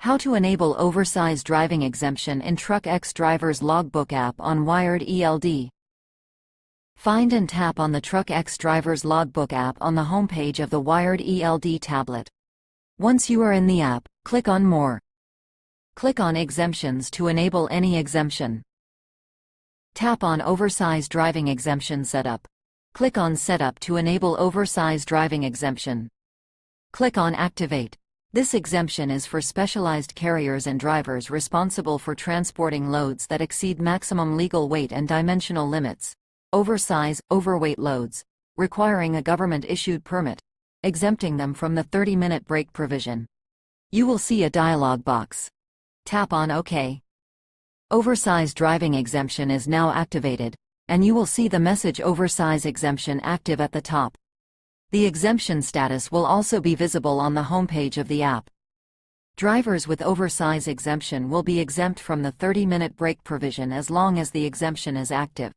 How to enable Oversize driving exemption in TruckX driver's logbook app on wired ELD. Find and tap on the TruckX driver's logbook app on the homepage of the wired ELD tablet. Once you are in the app, click on More. Click on Exemptions to enable any exemption. Tap on Oversize driving exemption setup. Click on Setup to enable Oversize driving exemption. Click on Activate. This exemption is for specialized carriers and drivers responsible for transporting loads that exceed maximum legal weight and dimensional limits. Oversize, overweight loads, requiring a government-issued permit, exempting them from the 30-minute break provision. You will see a dialog box. Tap on OK. Oversize driving exemption is now activated, and you will see the message Oversize exemption active at the top. The exemption status will also be visible on the homepage of the app. Drivers with Oversize exemption will be exempt from the 30-minute break provision as long as the exemption is active.